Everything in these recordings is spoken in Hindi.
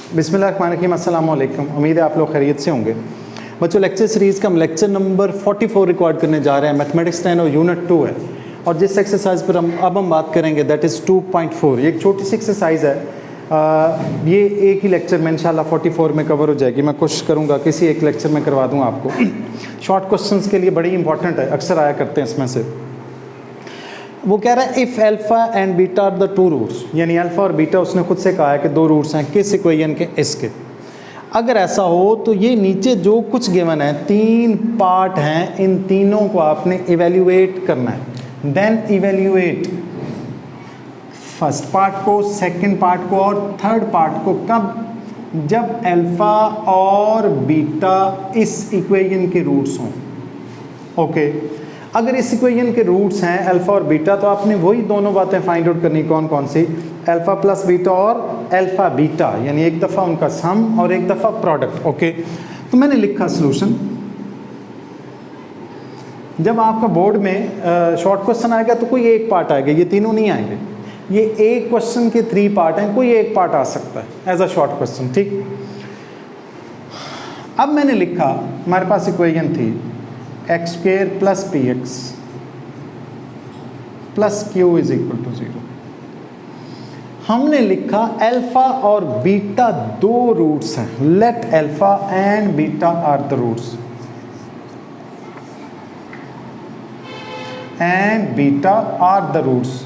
बिस्मिल्लाहिर्रहमानिर्रहीम, अस्सलाम वालेकुम। उम्मीद है आप लोग खैरियत से होंगे। बच्चों, लेक्चर सीरीज़ का हम लेक्चर नंबर 44 रिकॉर्ड करने जा रहे हैं। मैथमेटिक्स 10 और यूनिट 2 है, और जिस एक्सरसाइज पर हम बात करेंगे दैट इज़ 2.4। ये एक छोटी सी एक्सरसाइज है। ये एक ही लेक्चर में इंशाल्लाह 44 में कवर हो जाएगी। मैं कोशिश करूँगा किसी एक लेक्चर में करवा दूँ आपको। शॉर्ट क्वेश्चंस के लिए बड़ी इंपॉर्टेंट है, अक्सर आया करते हैं इसमें से। वो कह रहा है if alpha and beta are the two roots, यानी अल्फ़ा और बीटा उसने खुद से कहा है कि दो रूट्स हैं किस इक्वेशन के, इसके। अगर ऐसा हो तो ये नीचे जो कुछ गिवन है, तीन पार्ट हैं, इन तीनों को आपने इवेल्युएट करना है। देन इवेल्युएट फर्स्ट पार्ट को, सेकंड पार्ट को और थर्ड पार्ट को। कब? जब अल्फ़ा और बीटा इस इक्वेशन के रूट्स हों। ओके, अगर इस इक्वेशन के रूट्स हैं अल्फ़ा और बीटा, तो आपने वही दोनों बातें फाइंड आउट करनी। कौन कौन सी? अल्फ़ा प्लस बीटा और अल्फ़ा बीटा, यानी एक दफ़ा उनका सम और एक दफ़ा प्रोडक्ट। ओके, तो मैंने लिखा सॉल्यूशन। जब आपका बोर्ड में शॉर्ट क्वेश्चन आएगा तो कोई एक पार्ट आएगा, ये तीनों नहीं आएंगे। ये एक क्वेश्चन के 3 पार्ट हैं, कोई एक पार्ट आ सकता है एज अ शॉर्ट क्वेश्चन। ठीक, अब मैंने लिखा, हमारे पास इक्वेशन थी x square plus p x plus q is equal to 0। हमने लिखा अल्फा और बीटा दो रूट्स हैं। Let alpha and beta are the roots and beta are the roots.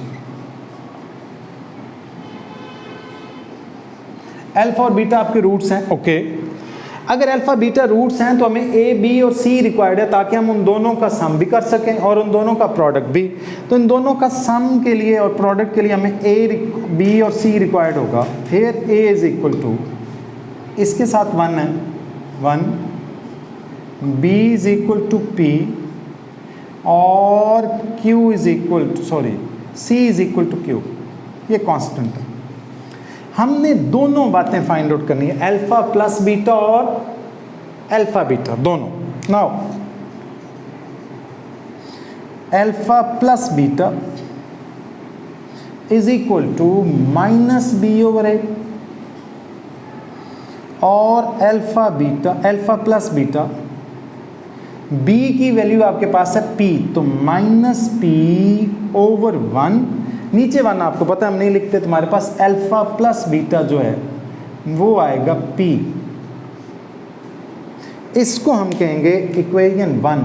Alpha और बीटा आपके रूट्स हैं। ओके, अगर अल्फा बीटा रूट्स हैं तो हमें ए बी और सी रिक्वायर्ड है, ताकि हम उन दोनों का सम भी कर सकें और उन दोनों का प्रोडक्ट भी। तो इन दोनों का सम के लिए और प्रोडक्ट के लिए हमें ए बी और सी रिक्वायर्ड होगा। फिर ए इज इक्वल टू, इसके साथ 1 है 1, b is equal to p और q is equal to c is equal to q. ये कांस्टेंट है। हमने दोनों बातें फाइंड आउट करनी है, अल्फा प्लस बीटा और अल्फा बीटा दोनों। Now alpha plus beta is equal to minus b over a, और अल्फा प्लस बीटा, बी की वैल्यू आपके पास है पी, तो माइनस पी ओवर 1। नीचे 1 आपको पता है हम नहीं लिखते, तुम्हारे पास अल्फा प्लस बीटा जो है वो आएगा पी। इसको हम कहेंगे इक्वेशन 1।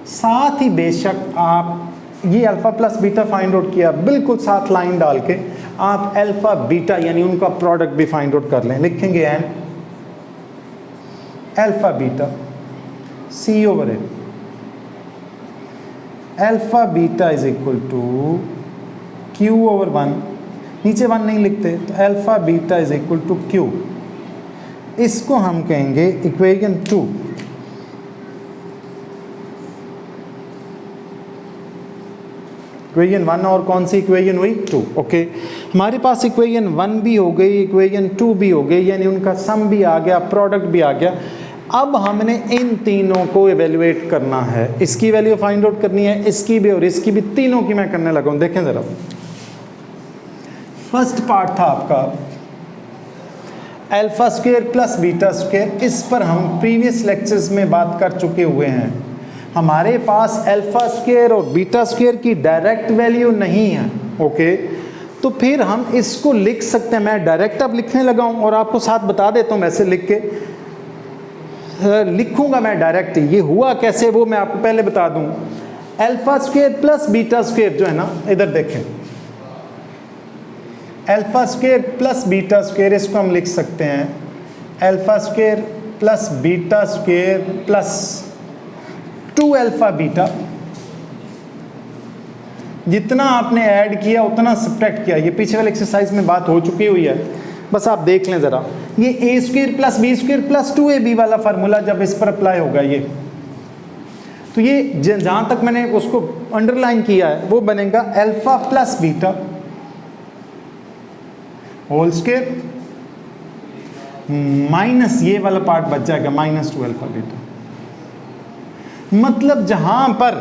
साथ ही बेशक आप ये alpha plus beta find out किया, बिल्कुल साथ लाइन डाल के आप अल्फा बीटा यानी उनका प्रोडक्ट भी फाइंड आउट कर लें। लिखेंगे and alpha beta c over a, alpha beta is equal to q over 1। नीचे 1 नहीं लिखते, तो alpha beta is equal to q. इसको हम कहेंगे इक्वेशन 2। इक्वेशन 1 और कौन सी इक्वेशन हुई? 2। ओके, हमारे पास इक्वेशन 1 भी हो गई, इक्वेशन 2 भी हो गई, यानी उनका सम भी आ गया, प्रोडक्ट भी आ गया। अब हमने इन तीनों को इवेल्युएट करना है, इसकी वैल्यू फाइंड आउट करनी है, इसकी भी और इसकी भी, तीनों की मैं करने लगा हूं। देखें जरा, फर्स्ट पार्ट था आपका alpha square plus beta square. इस पर हम प्रीवियस लेक्चर्स में बात कर चुके हुए हैं। हमारे पास अल्फा स्क्वायर और बीटा स्क्वायर की डायरेक्ट वैल्यू नहीं है। ओके, तो फिर हम इसको लिख सकते हैं। मैं डायरेक्ट अब लिखने लगा हूं और आपको साथ बता देता हूं, वैसे लिख के लिखूंगा मैं डायरेक्ट। ये हुआ कैसे वो मैं आपको पहले बता दूं। Alpha square plus beta square जो है ना, इधर देखें, alpha square plus beta square, इसको हम लिख सकते हैं alpha square plus beta square plus 2 alpha beta. जितना आपने ऐड किया उतना सब्ट्रैक्ट किया। ये पीछे वाली एक्सरसाइज में बात हो चुकी हुई है, बस आप देख लें ज़रा। ये a square plus b square plus 2ab वाला फार्मूला जब इस पर अप्लाई होगा, ये तो ये जहाँ तक मैंने उसको अंडरलाइन किया है वो बनेगा alpha plus beta whole square minus ये वाला पार्ट बच जाएगा -2 अल्फा बीटा। मतलब जहां पर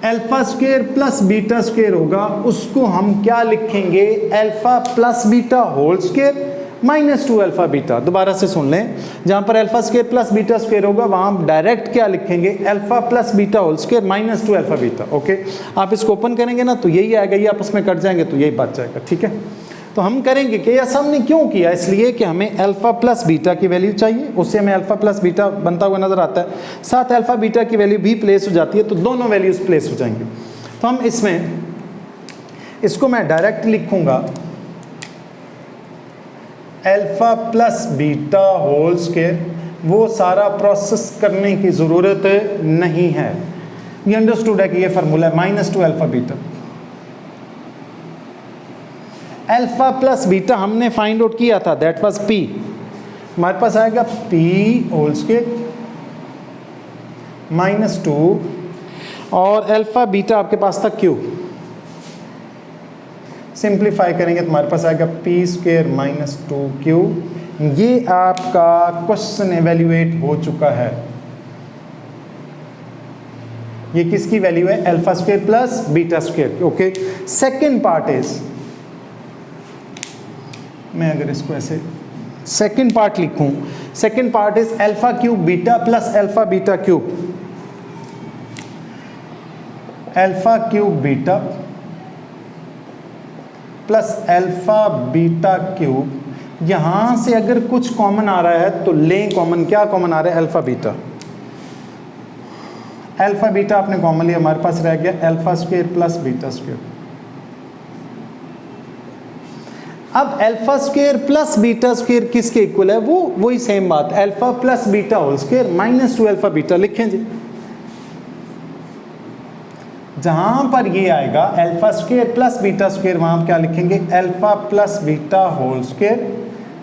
alpha square plus beta square होगा, उसको हम क्या लिखेंगे, alpha plus beta whole square minus 2 alpha beta. दोबारा से सुन लें, जहां पर alpha square plus beta square होगा वहां हम डायरेक्ट क्या लिखेंगे, alpha plus beta whole square minus 2 alpha beta. Okay, आप इसको ओपन करेंगे ना तो यही आएगा, ये आपस में कट जाएंगे तो यही बच जाएगा। ठीक है, तो हम करेंगे कि ऐसा हमने क्यों किया, इसलिए कि हमें अल्फा प्लस बीटा की वैल्यू चाहिए, उससे हमें अल्फा प्लस बीटा बनता हुआ नजर आता है, साथ अल्फा बीटा की वैल्यू भी प्लेस हो जाती है, तो दोनों वैल्यूज प्लेस हो जाएंगी। तो हम इसमें इसको मैं डायरेक्ट लिखूंगा alpha plus beta whole square, वो सारा प्रोसेस करने की ज़रूरत नहीं है। ये अंडरस्टूड है कि ये फार्मूला है minus 2 alpha beta. Alpha plus beta हमने फाइंड आउट किया था, दैट वाज पी, हमारे पास आएगा पी होल स्क्वायर माइनस 2 और अल्फा बीटा आपके पास था क्यू। सिंप्लीफाई करेंगे तो हमारे पास आएगा पी स्क्वायर माइनस 2q। ये आपका क्वेश्चन एवेल्युएट हो चुका है। ये किसकी वैल्यू है, alpha square plus beta square. Okay, second part is, मैं अगर इसको ऐसे सेकंड पार्ट लिखूं, second part is alpha cube beta plus alpha beta cube, alpha cube beta plus alpha beta cube. यहां से अगर कुछ कॉमन आ रहा है तो लें कॉमन, क्या कॉमन आ रहा है, अल्फा बीटा। अल्फा बीटा आपने कॉमन लिया, हमारे पास रह गया alpha square plus beta square. अब alpha square plus beta square किसके इक्वल है, वो वही सेम बात, alpha plus beta whole square minus 2 alpha beta. लिखें जी, जहां पर ये आएगा alpha square plus beta square, वहां आप क्या लिखेंगे, alpha plus beta whole square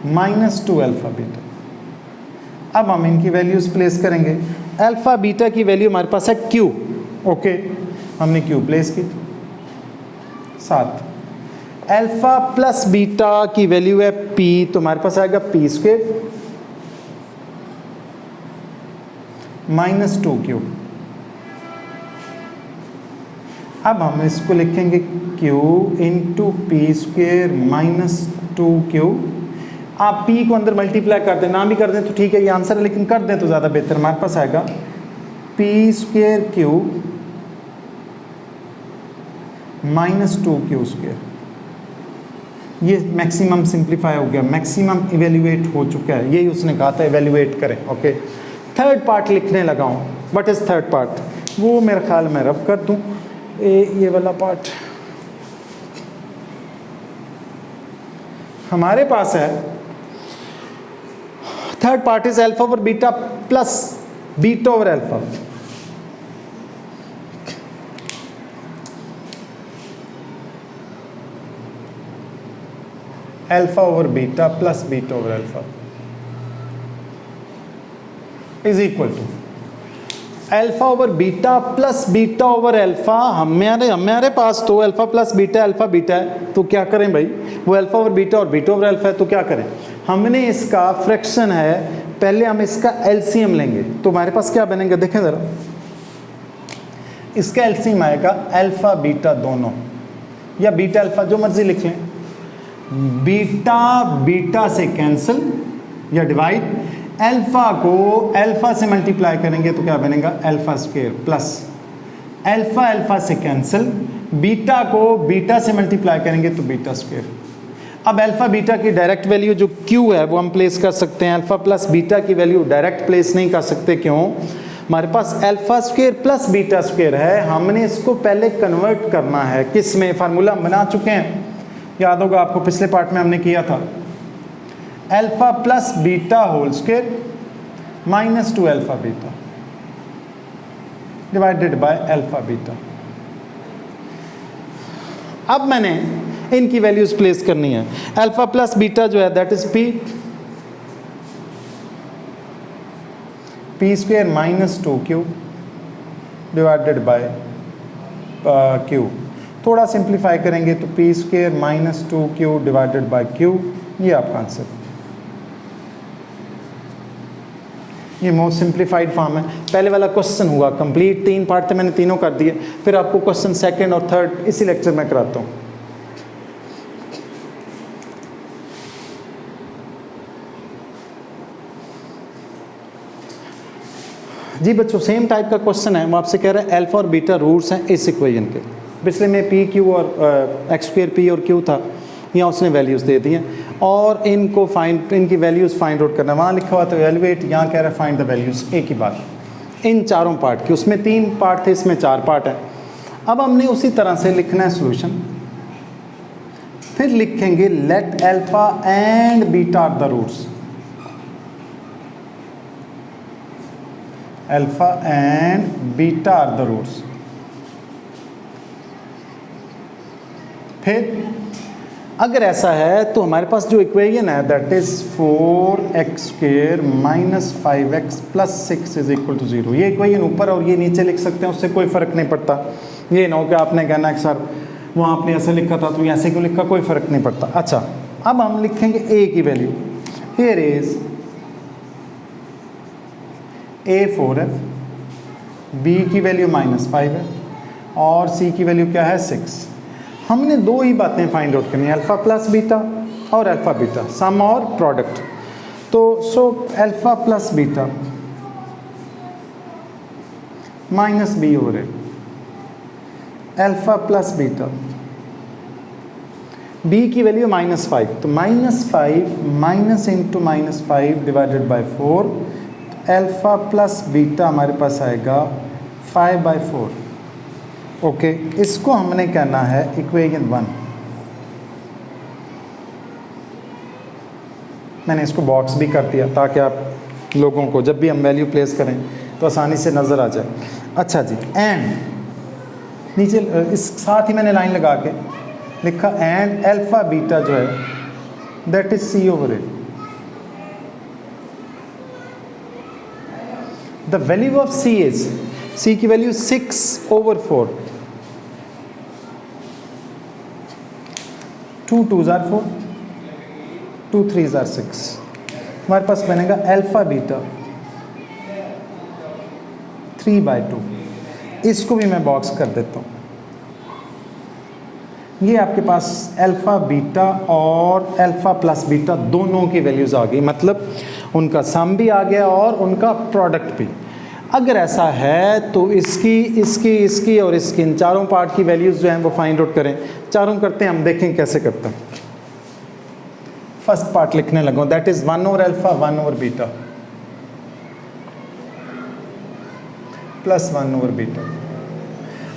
minus 2 alpha beta. अब हम इनकी वैल्यूज प्लेस करेंगे। अल्फा बीटा की वैल्यू हमारे पास है क्यू। ओके, हमने क्यू प्लेस की। साथ अल्फा प्लस बीटा की वैल्यू है पी, तो हमारे पास आएगा पी स्क्वायर माइनस 2q। अब हम इसको लिखेंगे q into P square minus 2q। आप p को अंदर मल्टीप्लाई कर दें, ना भी कर दें तो ठीक है, ये आंसर है, लेकिन कर दें तो ज़्यादा बेहतर। हमारे पास आएगा P square Q minus 2q square. ये मैक्सिमम सिंप्लीफाई हो गया, मैक्सिमम इवेल्युएट हो चुका है, यही उसने कहा था इवेल्युएट करें। ओके, थर्ड पार्ट लिखने लगा हूँ। व्हाट इज़ थर्ड पार्ट, वो मेरे ख्याल में रब कर दूँ, ये वाला पार्ट हमारे पास है। Third part is alpha over beta plus beta over alpha. Alpha over beta plus beta over alpha is equal to alpha over beta plus beta over alpha. हमारे पास तो अल्फा प्लस बीटा है, तो क्या करें भाई, वो अल्फा ओवर बीटा और बीटा ओवर अल्फा है, तो क्या करें, हमने इसका फ्रैक्शन है, पहले हम इसका एलसीएम लेंगे। तो हमारे पास क्या बनेगा, देखें ज़रा, इसका एलसीएम आएगा अल्फा बीटा दोनों, या बीटा अल्फा जो मर्जी लिख लें। बीटा बीटा से कैंसिल या डिवाइड, अल्फा को अल्फा से मल्टीप्लाई करेंगे तो क्या बनेगा, alpha square plus alpha alpha से कैंसिल, बीटा को बीटा से मल्टीप्लाई करेंगे तो बीटा स्क्वायर। अब अल्फा बीटा की डायरेक्ट वैल्यू जो क्यू है वो हम प्लेस कर सकते हैं, अल्फा प्लस बीटा की वैल्यू डायरेक्ट प्लेस नहीं कर सकते, क्यों, हमारे पास alpha square plus beta square है, हमने इसको पहले कन्वर्ट करना है किस में, फार्मूला हम बना चुके हैं, याद होगा आपको पिछले पार्ट में हमने किया था, alpha plus beta whole square minus 2 alpha beta divided by alpha beta. अब मैंने इनकी वैल्यूज प्लेस करनी है। अल्फा प्लस बीटा जो है that is P square minus 2q divided by q। थोड़ा सिंप्लीफाई करेंगे तो P square minus 2q divided by q, ये आपका आंसर। ये मोस्ट सिंप्लीफाइड फॉर्म है। पहले वाला क्वेश्चन हुआ कंप्लीट, 3 पार्ट थे, मैंने तीनों कर दिए। फिर आपको क्वेश्चन सेकंड और थर्ड इसी लेक्चर में कराता हूँ। जी बच्चों, सेम टाइप का क्वेश्चन है। वो आपसे कह रहा है अल्फा और बीटा रूट्स हैं इस इक्वेशन के। पिछले में पी क्यू और एक्स स्क्वायर पी और क्यू था, यहाँ उसने वैल्यूज़ दे दी हैं और इनको फाइंड, इनकी वैल्यूज़ फाइंड आउट करना। वहाँ लिखा हुआ तो एलिवेट, यहाँ कह रहा है फाइंड द वैल्यूज़ एक ही बार इन चारों पार्ट की। उसमें 3 पार्ट थे, इसमें 4 पार्ट है। अब हमने उसी तरह से लिखना है सोल्यूशन। फिर लिखेंगे let alpha and beta are the roots. Alpha and beta are the roots. फिर अगर ऐसा है तो हमारे पास जो इक्वेशन है that is 4x square minus 5x plus 6 is equal to 0। ये इक्वेशन ऊपर और ये नीचे लिख सकते हैं, उससे कोई फ़र्क नहीं पड़ता। ये ना हो कि आपने कहना है कि सर वहाँ आपने ऐसे लिखा था तो ऐसे क्यों लिखा, कोई फ़र्क नहीं पड़ता। अच्छा, अब हम लिखेंगे a की वैल्यू। हियर इज a 4 है, b की वैल्यू -5 है और c की वैल्यू क्या है 6। हमने 2 ही बातें फाइंड आउट करनी है, अल्फ़ा प्लस बीटा और अल्फ़ा बीटा, सम और प्रोडक्ट। तो so alpha plus beta minus b over a, alpha plus beta, b की वैल्यू -5, तो -5 minus into -5 divided by 4, alpha plus beta हमारे पास आएगा 5/4। ओके, इसको हमने कहना है इक्वेशन 1। मैंने इसको बॉक्स भी कर दिया ताकि आप लोगों को जब भी हम वैल्यू प्लेस करें तो आसानी से नज़र आ जाए। अच्छा जी, एंड नीचे इस साथ ही मैंने लाइन लगा के लिखा एंड अल्फ़ा बीटा जो है that is c over A. The value of c is, c की value 6/4, 2 2s are 4, 2 3s are 6। हमारे पास बनेगा अल्फ़ा बीटा 3/2। इसको भी मैं बॉक्स कर देता हूँ। ये आपके पास अल्फ़ा बीटा और अल्फ़ा प्लस बीटा दोनों की वैल्यूज़ आ गई, मतलब उनका सम भी आ गया और उनका प्रोडक्ट भी। अगर ऐसा है तो इसकी, इसकी, इसकी और इसकी, इन चारों पार्ट की वैल्यूज़ जो हैं वो फाइंड आउट करें। चारों करते हैं, हम देखें कैसे करते हैं। फर्स्ट पार्ट लिखने लगा, that is 1 over alpha 1 over beta plus 1 over beta.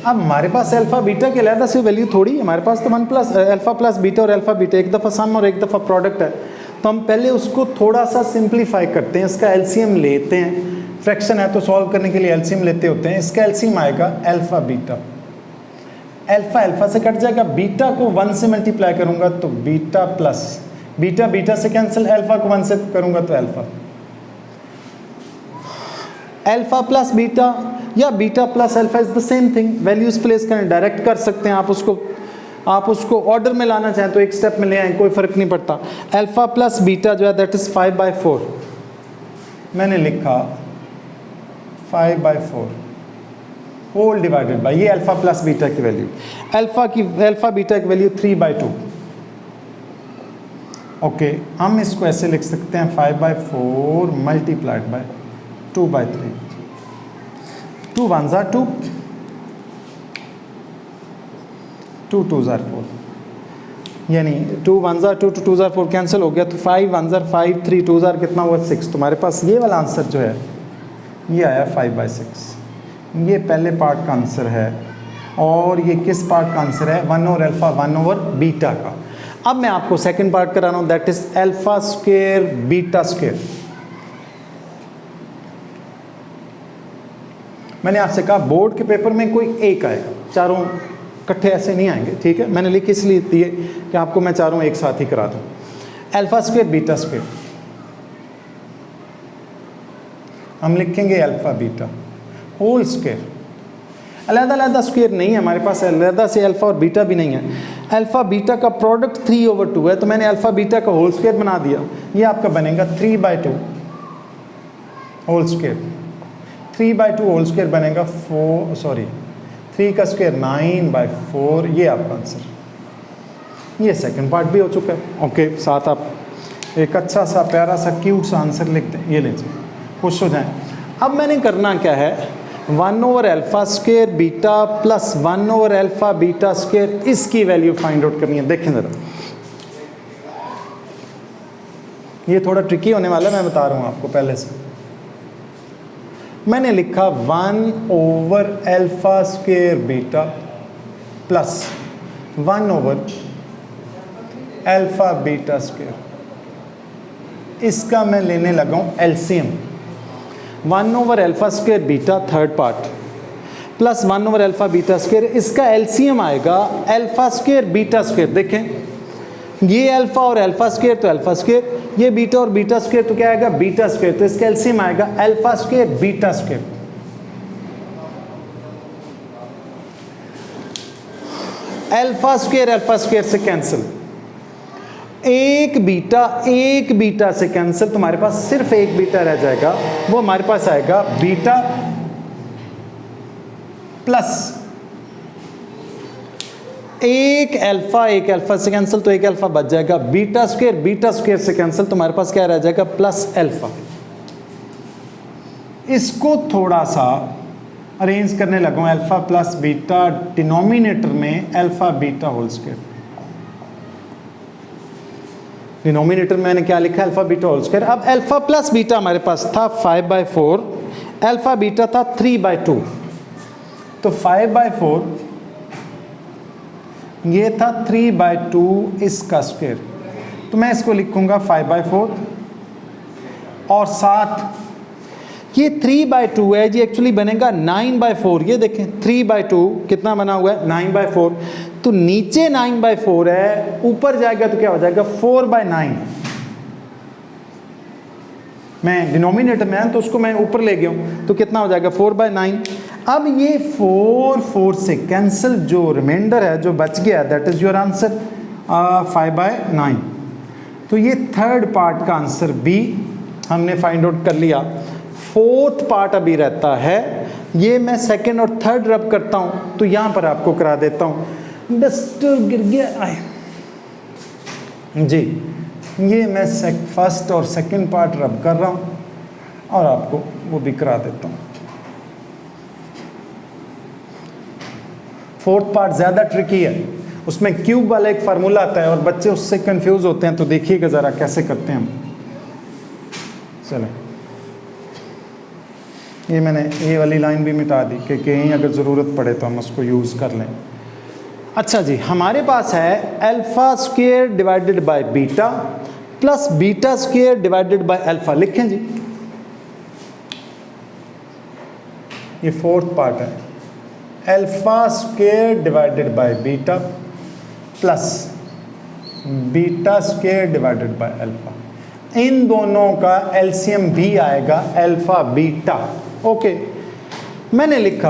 अब हमारे पास अल्फ़ा बीटा के अलग से वैल्यू थोड़ी, हमारे पास तो 1 प्लस अल्फ़ा प्लस बीटा और अल्फ़ा बीटा एक दफ़ा सम और एक दफ़ा प्रोडक्ट है। तो हम पहले उसको थोड़ा सा सिंप्लीफाई करते हैं, इसका एलसीएम लेते हैं। फ्रैक्शन है तो सॉल्व करने के लिए एलसीएम लेते होते हैं। इसका एलसीएम आएगा अल्फ़ा बीटा, अल्फ़ा अल्फ़ा से कट जाएगा, बीटा को 1 से मल्टीप्लाई करूँगा तो बीटा प्लस बीटा, बीटा से कैंसिल, अल्फ़ा को 1 से करूँगा तो अल्फ़ा, अल्फ़ा प्लस बीटा या beta plus alpha is the same thing. Values place करें, डायरेक्ट कर सकते हैं। आप उसको ऑर्डर में लाना चाहें तो एक स्टेप में ले आएँ, कोई फ़र्क नहीं पड़ता। अल्फ़ा प्लस बीटा जो है दैट इज़ 5/4। मैंने लिखा 5/4 होल डिवाइडेड बाई ये अल्फ़ा प्लस बीटा की वैल्यू, अल्फ़ा बीटा की वैल्यू 3/2। ओके, हम इसको ऐसे लिख सकते हैं 5/4 multiplied by 2/3, 2 1s are 2, 2 2s are 4, यानी 2 1s are 2, 2 2s are 4 cancel हो गया, तो 5 1s are 5, 3 2s are कितना हुआ 6। तुम्हारे पास ये वाला आंसर जो है ये आया 5/6। ये पहले पार्ट का आंसर है और ये किस पार्ट का आंसर है, 1 ओवर अल्फ़ा 1 ओवर बीटा का। अब मैं आपको सेकंड पार्ट करा रहा हूँ, that is alpha square beta square. मैंने आपसे कहा बोर्ड के पेपर में कोई एक आएगा, चारों इकट्ठे ऐसे नहीं आएंगे, ठीक है। मैंने लिख इसलिए दिए कि आपको मैं चारों एक साथ ही करा दूँ। अल्फ़ा स्क्वायर बीटा स्क्वायर हम लिखेंगे अल्फ़ा बीटा होल स्क्वायर। अलग-अलग स्क्वायर नहीं है हमारे पास, अलग से अल्फ़ा और बीटा भी नहीं है। अल्फ़ा बीटा का प्रोडक्ट 3/2 है, तो मैंने अल्फ़ा बीटा का होल स्क्वायर बना दिया। ये आपका बनेगा 3/2 होल स्क्वायर, 3/2 होल स्क्वायर बनेगा 3 का स्क्वायर 9/4, ये आपका आंसर। ये सेकंड पार्ट भी हो चुका है। ओके, साथ आप एक अच्छा सा प्यारा सा क्यूट सा आंसर लिखते हैं, ये लीजिए, खुश हो जाएं। अब मैंने करना क्या है, 1/α² बीटा प्लस 1/α β², इसकी वैल्यू फाइंड आउट करनी है। देखें ज़रा, ये थोड़ा ट्रिकी होने वाला है, मैं बता रहा हूँ आपको पहले से। मैंने लिखा 1/α² बीटा प्लस 1/α β², इसका मैं लेने लगा हूँ LCM. 1/α² beta third part plus 1/α β², इसका एलसीएम आएगा α² β²। देखें, ये अल्फा और α² तो α², ये बीटा और β² तो क्या आएगा β², तो इसका एलसीएम आएगा α² β²। α² से कैंसिल, एक बीटा से कैंसिल, तुम्हारे पास सिर्फ एक बीटा रह जाएगा, वो हमारे पास आएगा बीटा प्लस एक अल्फा से कैंसिल, तो एक अल्फा बच जाएगा, बीटा² से कैंसिल, तुम्हारे पास क्या रह जाएगा प्लस अल्फा। इसको थोड़ा सा अरेंज करने लगा हूं, अल्फा प्लस बीटा, डिनोमिनेटर में alpha beta whole square, denominator में मैंने क्या लिखा अल्फा बीटा होल स्क्वायर। अब अल्फा प्लस बीटा हमारे पास था 5/4, अल्फा बीटा था 3/2, तो 5/4 ये था 3/2 इसका स्क्वायर, तो मैं इसको लिखूंगा 5/4 और साथ ये 3/2 है जी, एक्चुअली बनेगा 9/4। ये देखें 3/2 कितना बना हुआ है 9/4, तो नीचे 9/4 है, ऊपर जाएगा तो क्या हो जाएगा 4/9। मैं डिनोमिनेटर में है तो उसको मैं ऊपर ले गया हूं, तो कितना हो जाएगा 4/9। अब ये 4 से कैंसिल, जो रिमाइंडर है जो बच गया दैट इज योर आंसर 5/9। तो ये थर्ड पार्ट का आंसर बी हमने फाइंड आउट कर लिया। फोर्थ पार्ट अभी रहता है, ये मैं सेकंड और थर्ड रब करता हूं, तो यहां पर आपको करा देता हूं। डस्टर गिर गया आए जी, ये मैं फर्स्ट और सेकंड पार्ट रब कर रहा हूं और आपको वो भी करा देता हूं। फोर्थ पार्ट ज़्यादा ट्रिकी है, उसमें क्यूब वाला एक फार्मूला आता है और बच्चे उससे कंफ्यूज होते हैं, तो देखिएगा ज़रा कैसे करते हैं हम। चलें, ये मैंने ये वाली लाइन भी मिटा दी कि कहीं अगर ज़रूरत पड़े तो हम उसको यूज़ कर लें। अच्छा जी, हमारे पास है α² divided by beta plus β² divided by alpha. लिखें जी, ये फोर्थ पार्ट है, α² divided by beta plus β² divided by alpha. इन दोनों का एलसीएम भी आएगा अल्फा बीटा। ओके, मैंने लिखा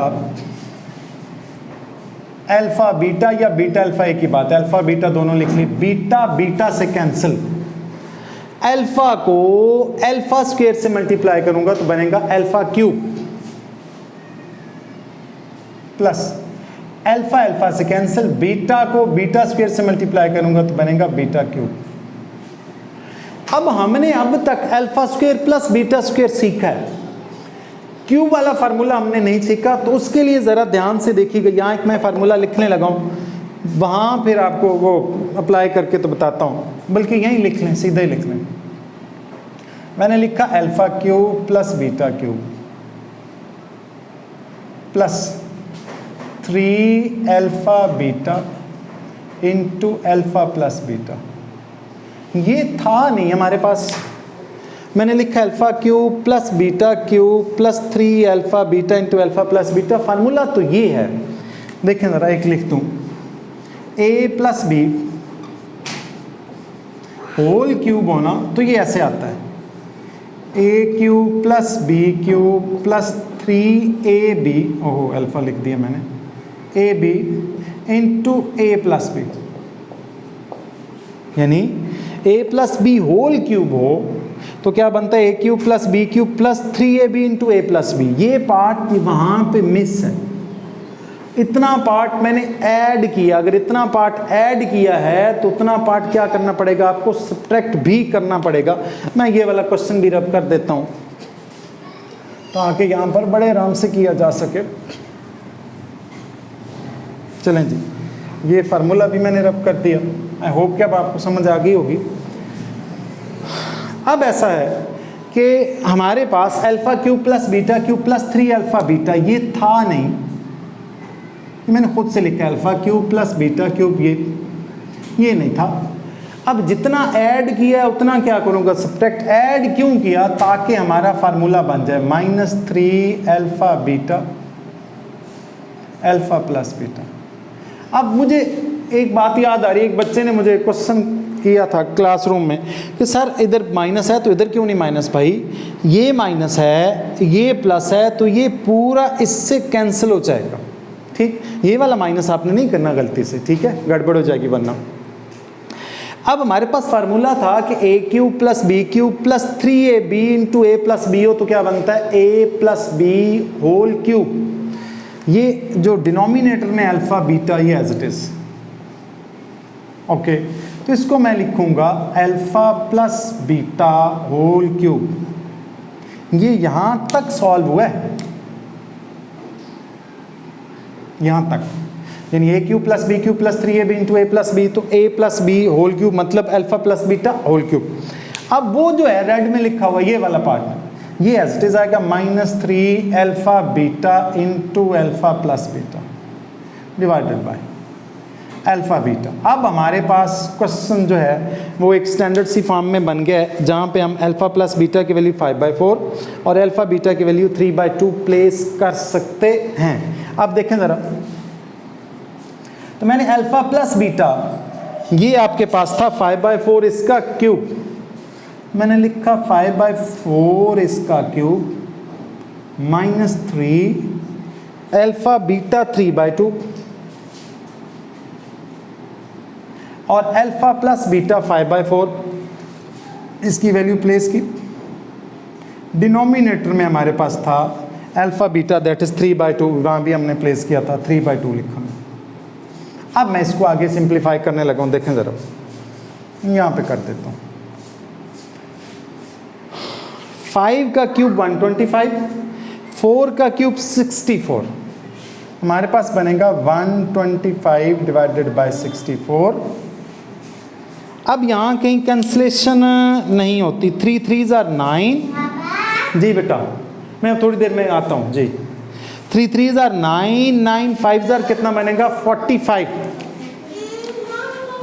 अल्फा बीटा या बीटा अल्फा एक ही बात है, अल्फा बीटा दोनों लिख ली। बीटा से कैंसिल, अल्फा को α² से मल्टीप्लाई करूंगा तो बनेगा α³ प्लस अल्फा से कैंसिल, बीटा को β² से मल्टीप्लाई करूंगा तो बनेगा β³। अब हमने अब तक α² प्लस β² सीखा है, क्यूब वाला फार्मूला हमने नहीं सीखा, तो उसके लिए ज़रा ध्यान से देखिएगा। यहाँ एक मैं फार्मूला लिखने लगा हूँ, वहाँ फिर आपको वो अप्लाई करके तो बताता हूँ, बल्कि यहीं लिख लें, सीधे ही लिख लें। मैंने लिखा α³ plus β³ plus 3α into alpha plus beta. ये था नहीं हमारे पास, मैंने लिखा α³ plus β³ plus 3α into alpha plus beta. Formula तो ये है, देखें ज़रा, एक लिख दूँ, a plus b whole cube होना तो ये ऐसे आता है, a³ plus b³ plus 3ab, ओहो अल्फा लिख दिया मैंने, ab into a plus b. यानी a plus b whole cube हो तो क्या बनता है a cube plus b cube plus 3ab into a plus b. ये पार्ट वहाँ पे मिस है, इतना पार्ट मैंने ऐड किया। अगर इतना पार्ट ऐड किया है तो उतना पार्ट क्या करना पड़ेगा आपको, सब्ट्रैक्ट भी करना पड़ेगा। मैं ये वाला क्वेश्चन भी रब कर देता हूँ ताकि यहाँ पर बड़े आराम से किया जा सके। चलें जी, ये फार्मूला भी मैंने रब कर दिया। आई होप कि अब आपको समझ आ गई होगी। अब ऐसा है कि हमारे पास alpha cube plus beta cube plus 3 alpha beta ये था नहीं, मैंने खुद से लिखा alpha cube plus beta cube, ये नहीं था। अब जितना ऐड किया उतना क्या करूँगा, सब्ट्रैक्ट। ऐड क्यों किया, ताकि हमारा फार्मूला बन जाए -3 alpha beta alpha plus beta. अब मुझे एक बात याद आ रही है, एक बच्चे ने मुझे क्वेश्चन किया था क्लासरूम में कि सर इधर माइनस है तो इधर क्यों नहीं माइनस। भाई ये माइनस है, ये प्लस है, तो ये पूरा इससे कैंसिल हो जाएगा। ठीक, ये वाला माइनस आपने नहीं करना गलती से, ठीक है, गड़बड़ हो जाएगी वरना। अब हमारे पास फार्मूला था कि a cube plus b cube plus 3ab into a plus b हो तो क्या बनता है a plus b whole cube. ये जो डिनोमिनेटर में अल्फ़ा बीटा ये एज इट इज़, ओके। तो इसको मैं लिखूंगा alpha plus beta whole cube. ये यहाँ तक सॉल्व हुआ है, यहाँ तक, यानी a cube plus b cube plus 3ab into a plus b, तो a plus b whole cube मतलब alpha plus beta whole cube. अब वो जो है रेड में लिखा हुआ ये वाला पार्ट, ये एज इट इज आएगा -3 alpha beta into alpha plus beta divided bye alpha beta. अब हमारे पास क्वेश्चन जो है वो एक स्टैंडर्ड सी फॉर्म में बन गया है, जहाँ पे हम अल्फ़ा प्लस बीटा की वैल्यू 5/4 और अल्फ़ा बीटा की वैल्यू 3/2 प्लेस कर सकते हैं। अब देखें ज़रा, तो मैंने अल्फ़ा प्लस बीटा, ये आपके पास था 5/4 इसका क्यूब, मैंने लिखा 5/4 इसका क्यूब -3 अल्फ़ा बीटा 3/2 और अल्फ़ा प्लस बीटा 5/4 इसकी वैल्यू प्लेस की। डिनोमिनेटर में हमारे पास था अल्फ़ा बीटा दैट इज़ 3/2, वहाँ भी हमने प्लेस किया था 3/2 लिखा। अब मैं इसको आगे सिंप्लीफाई करने लगा हूँ, देखें ज़रा, यहाँ पे कर देता हूँ। 5 का क्यूब 125, 4 का क्यूब 64, हमारे पास बनेगा 125 डिवाइडेड बाय 64। अब यहाँ कहीं कैंसलेशन नहीं होती, 3 3s are 9। जी बेटा, मैं थोड़ी देर में आता हूँ जी। 3 3s are 9, 9 5s are कितना बनेगा 45,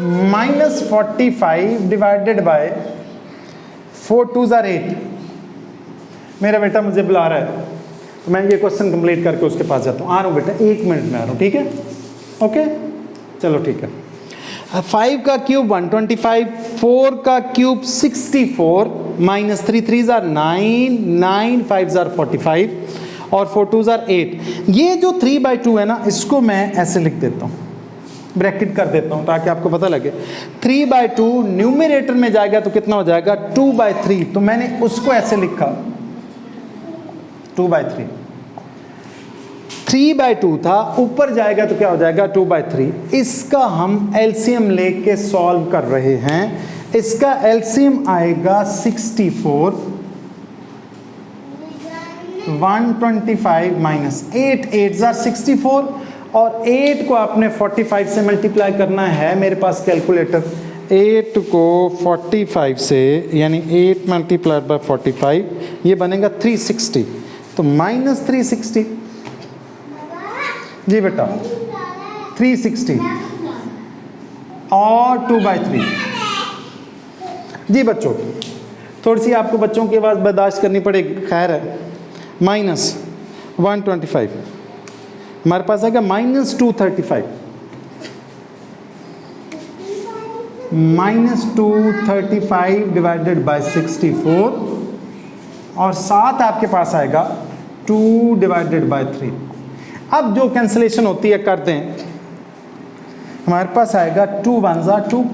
-45 डिवाइडेड बाय 4 2s are 8। मेरा बेटा मुझे बुला रहा है, तो मैं ये क्वेश्चन कंप्लीट करके उसके पास जाता हूँ। आ रहा हूँ बेटा, 1 मिनट में आ रहा हूँ, ठीक है, ओके, चलो ठीक है। 5 का क्यूब 125, 4 का cube 64, -3 3s are 9, 9 5s are 45 और 4 2s are 8। ये जो 3/2 है ना, इसको मैं ऐसे लिख देता हूँ, ब्रैकेट कर देता हूँ ताकि आपको पता लगे। 3/2 न्यूमरेटर में जाएगा तो कितना हो जाएगा 2/3, तो मैंने उसको ऐसे लिखा 2/3। 3/2 था, ऊपर जाएगा तो क्या हो जाएगा 2/3। इसका हम एलसीएम लेके सॉल्व कर रहे हैं। इसका एलसीएम आएगा 64, 125 माइनस 8, 8s are 64 और 8 को आपने 45 से मल्टीप्लाई करना है। मेरे पास कैलकुलेटर, 8 को 45 से, यानी 8 मल्टीप्लाइड बाय 45, ये बनेगा 360, तो -360 जी बेटा, 360 और 2/3। जी बच्चों, थोड़ी सी आपको बच्चों की आवाज़ बर्दाश्त करनी पड़ेगी, खैर है। -125 हमारे पास आएगा -235, -235 डिवाइडेड बाय 64 और साथ आपके पास आएगा 2 डिवाइडेड बाय 3। अब जो कैंसलेशन होती है कर दें, हमारे पास आएगा 2 1s are 2,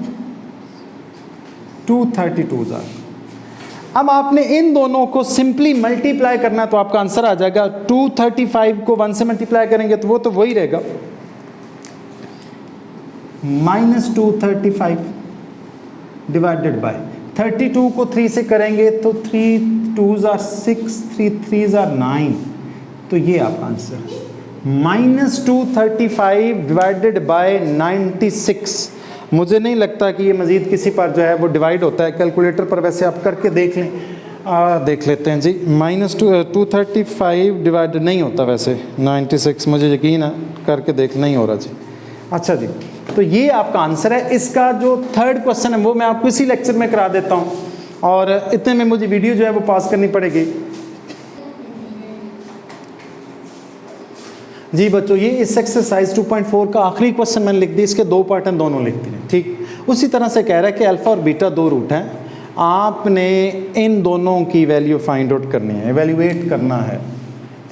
2 32s are। अब आपने इन दोनों को सिंपली मल्टीप्लाई करना है तो आपका आंसर आ जाएगा 235 को 1 से मल्टीप्लाई करेंगे तो वो वही रहेगा -235 डिवाइडेड बाय 32 को 3 से करेंगे तो 3 2s are 6 3 3s are 9, तो ये आपका आंसर -235 डिवाइडेड बाय 96। मुझे नहीं लगता कि ये मज़ीद किसी पर जो है वो डिवाइड होता है कैलकुलेटर पर, वैसे आप करके देख लें। देख लेते हैं जी, -235 डिवाइडेड नहीं होता वैसे 96, मुझे यकीन है, करके देख नहीं हो रहा जी। अच्छा जी, तो ये आपका आंसर है। इसका जो थर्ड क्वेश्चन है वो मैं आपको इसी लेक्चर में करा देता हूँ, और इतने में मुझे वीडियो जो है वो पास करनी पड़ेगी। जी बच्चों, ये इस एक्सरसाइज 2.4 का आखिरी क्वेश्चन मैंने लिख दिया, इसके 2 पार्ट हैं, दोनों लिख दिए। ठीक उसी तरह से कह रहा है कि अल्फ़ा और बीटा 2 रूट हैं, आपने इन दोनों की वैल्यू फाइंड आउट करनी है, एवेल्युएट करना है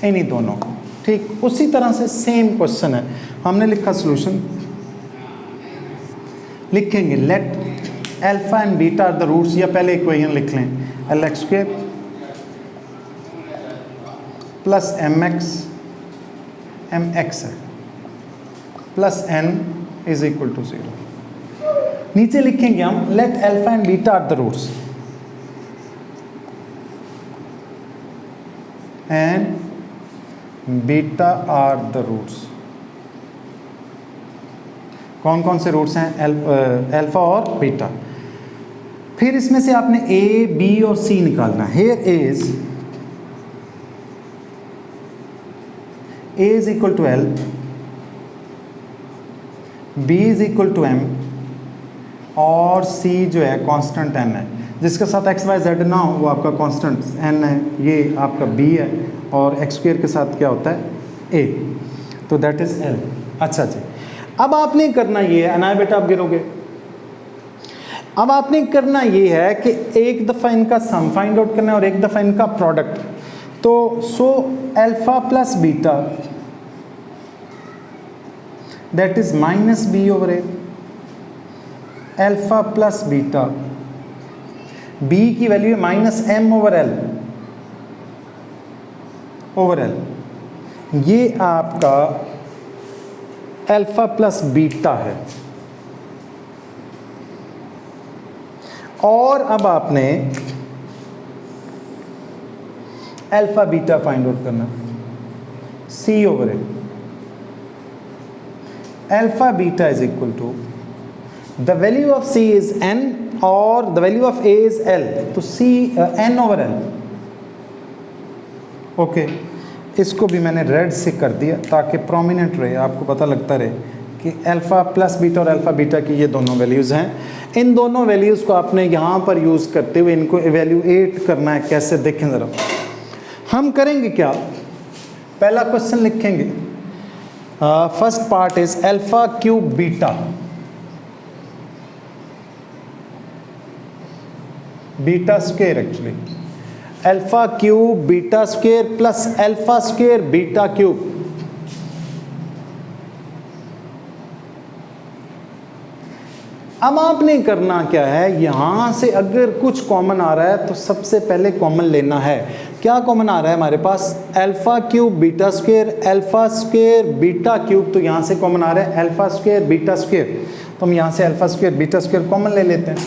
इन्हीं दोनों को। ठीक उसी तरह से सेम क्वेश्चन है, हमने लिखा सोल्यूशन, लिखेंगे let alpha and beta are the roots, या पहले इक्वेशन लिख लें LX² प्लस MX है plus N is equal to 0। नीचे लिखेंगे हम let alpha and beta are the roots and beta are the roots. कौन कौन से रूट्स हैं? अल्फा और बीटा। फिर इसमें से आपने A, B और C निकालना है। Here is A is equal to L, B is equal to M और C जो है कांस्टेंट N है, जिसके साथ x y z ना हो वो आपका कांस्टेंट N है, ये आपका B है, और x² के साथ क्या होता है A, तो दैट इज L। अच्छा जी, अब आपने करना ये है, अनाया बेटा आप गिरोगे, अब आपने करना ये है कि एक दफ़ा इनका सम फाइंड आउट करना है और एक दफ़ा इनका प्रोडक्ट। तो so alpha plus beta that is -b over a, alpha plus beta, b की वैल्यू है -m ओवर l, ये आपका अल्फा प्लस बीटा है। और अब आपने अल्फा बीटा फाइंड आउट करना, C over A, alpha beta is equal to the value of C is N और the value of A is L, तो C N over L। Okay, इसको भी मैंने रेड से कर दिया ताकि प्रोमिनेंट रहे, आपको पता लगता रहे कि अल्फ़ा प्लस बीटा और अल्फ़ा बीटा की ये दोनों वैल्यूज़ हैं। इन दोनों वैल्यूज़ को आपने यहाँ पर यूज़ करते हुए इनको एवेल्यूएट करना है। कैसे, देखें ज़रा, हम करेंगे क्या, पहला क्वेश्चन लिखेंगे, first part is alpha cube beta, beta square actually, alpha cube beta square plus alpha square beta cube. अब आपने करना क्या है, यहां से अगर कुछ कॉमन आ रहा है तो सबसे पहले कॉमन लेना है। क्या कॉमन आ रहा है हमारे पास? Alpha cube beta square, alpha square beta cube, तो यहां से कॉमन आ रहा है अल्फा स्क्वायर बीटा स्क्वायर, तो हम यहां से alpha square beta square common ले लेते हैं।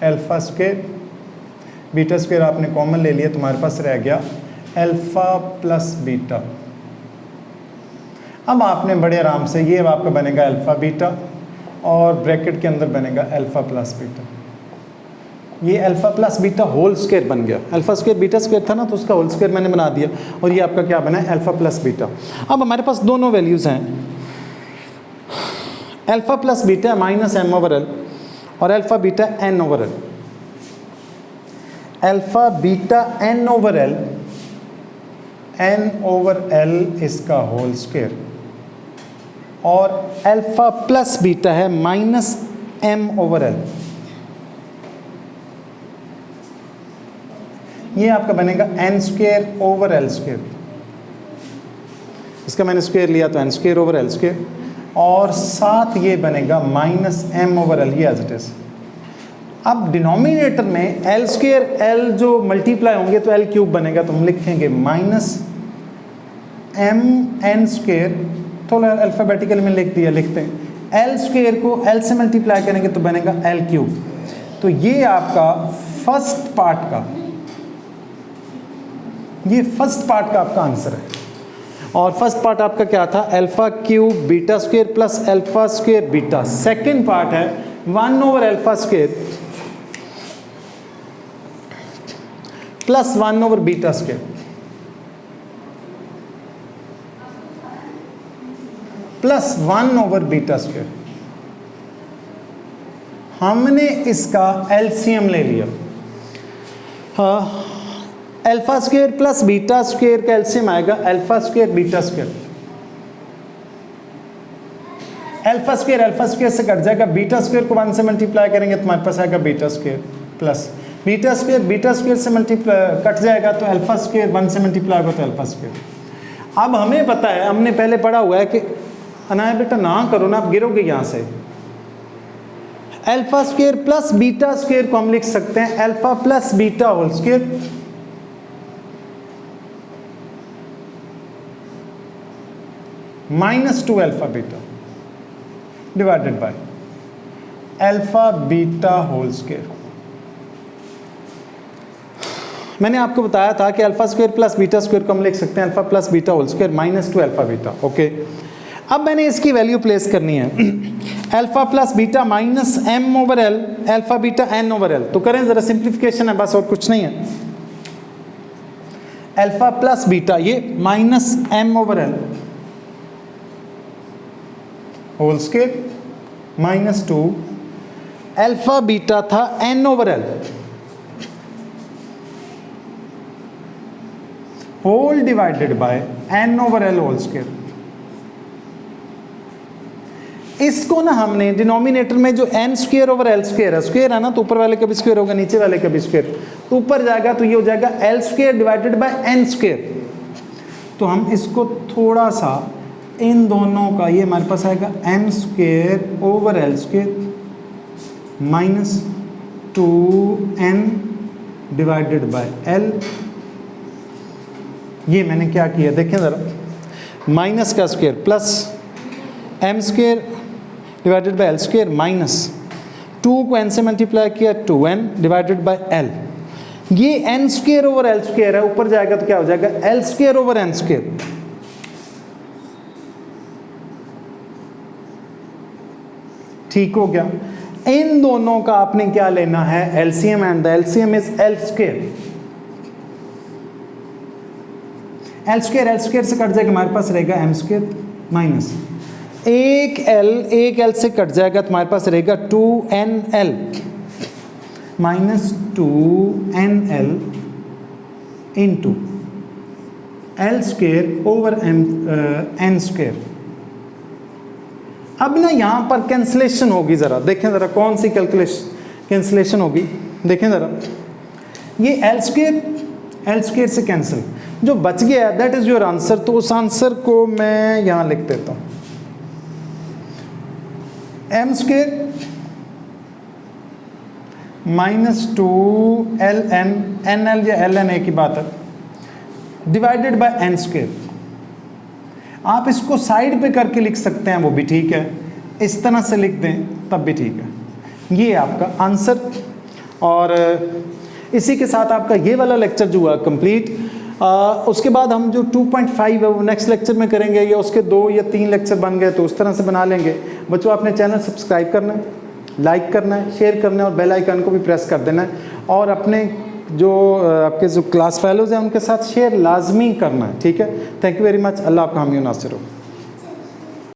अल्फा स्क्वायर बीटा स्क्वायर आपने कॉमन ले लिया, तुम्हारे पास रह गया अल्फा प्लस बीटा। अब आपने बड़े आराम से, ये आपका बनेगा अल्फा बीटा और ब्रैकेट के अंदर बनेगा अल्फा प्लस बीटा, ये alpha plus beta whole square बन गया। अल्फा स्क्वायर बीटा स्क्वायर था ना, तो उसका होल स्क्वायर मैंने बना दिया, और ये आपका क्या बना है, अल्फा प्लस बीटा। अब हमारे पास दोनों वैल्यूज़ हैं, alpha plus beta -m over l और alpha beta n over l। Alpha beta n over l, n over l इसका होल स्क्वायर, और अल्फा प्लस बीटा है -m ओवर l, ये आपका बनेगा n square over l square. इसका मैंने स्क्वायर लिया तो n square over l square. और साथ ये बनेगा माइनस एम ओवर एल, ये एज इट इज। अब डिनोमिनेटर में एल स्क्वेयर एल जो मल्टीप्लाई होंगे तो एल क्यूब बनेगा, तो हम लिखेंगे माइनस एम एन स्क्वेयर, थोड़ा अल्फ़ाबेटिकल में लिख दिया, लिखते हैं एल स्क्वेयर को एल से मल्टीप्लाई करेंगे तो बनेगा एल क्यूब। तो ये आपका फर्स्ट पार्ट का, ये फर्स्ट पार्ट का आपका आंसर है। और फर्स्ट पार्ट आपका क्या था, alpha cube beta square plus alpha square beta. Second part है 1 over alpha square plus 1 over beta square plus 1 over beta square. हमने इसका एलसीएम ले लिया। Alpha square plus beta square का एलसीएम आएगा alpha square beta square. Alpha square से कट जाएगा, बीटा स्क्वेयर को 1 से मल्टीप्लाई करेंगे तो हमारे पास आएगा beta square plus beta square से मल्टीप्लाई कट जाएगा तो अल्फा स्क्वेयर 1 से मल्टीप्लाई होगा तो अल्फा स्क्वेयर। अब हमें पता है, हमने पहले पढ़ा हुआ है कि अनाया बेटा ना करो ना, आप गिरोगे यहाँ से। Alpha square plus beta square को हम लिख सकते हैं alpha plus beta whole square minus 2 alpha beta divided by alpha beta whole square. मैंने आपको बताया था कि alpha square plus beta square को हम लिख सकते हैं alpha plus beta whole square minus 2 alpha beta. Okay, अब मैंने इसकी वैल्यू प्लेस करनी है alpha plus beta minus m over l alpha beta N over l. तो करें जरा, सिंप्लीफिकेशन है बस और कुछ नहीं है। अल्फा प्लस बीटा ये minus m over l whole square minus 2 alpha beta था n over l whole divided by n over l whole square. इसको ना हमने डिनोमिनेटर में जो n square over l square है ना, तो ऊपर वाले का भी स्क्वेयर होगा, नीचे वाले का भी स्क्वेयर, तो ऊपर जाएगा तो ये हो जाएगा l square divided by n square. तो हम इसको थोड़ा सा इन दोनों का, ये हमारे पास आएगा m square over l square minus 2n divided by l. ये मैंने क्या किया देखें ज़रा, माइनस का square plus m square divided by l square minus 2 को n से मल्टीप्लाई किया 2n डिवाइडेड बाय l। ये n square over l square है, ऊपर जाएगा तो क्या हो जाएगा l square over n square. ठीक हो गया। इन दोनों का आपने क्या लेना है LCM, and the LCM is l square. L square से कट जाएगा, हमारे पास रहेगा एम स्क्वेयर माइनस एक एल से कट जाएगा तो हमारे पास रहेगा 2nl minus 2nl into l square over n square. अब ना यहाँ पर कैंसलेशन होगी, ज़रा देखें ज़रा कौन सी कैंसलेशन होगी, देखें ज़रा। ये एल स्क्वेयर से कैंसिल, जो बच गया दैट इज़ योर आंसर। तो उस आंसर को मैं यहाँ लिख देता हूँ m square minus 2ln nl या ln एक ही बात है डिवाइडेड बाय एन स्क्वेयर। आप इसको साइड पे करके लिख सकते हैं, वो भी ठीक है, इस तरह से लिख दें तब भी ठीक है। ये आपका आंसर। और इसी के साथ आपका ये वाला लेक्चर जो हुआ कंप्लीट। उसके बाद हम जो 2.5 है वो नेक्स्ट लेक्चर में करेंगे, या उसके 2 या 3 लेक्चर बन गए तो उस तरह से बना लेंगे। बच्चों आपने चैनल सब्सक्राइब करना है, लाइक करना है, शेयर करना है और बेल आइकन को भी प्रेस कर देना है। और अपने जो आपके जो क्लास फेलोज़ हैं उनके साथ शेयर लाजमी करना है, ठीक है। Thank you very much. अल्लाह आपका हामी नासिर हो।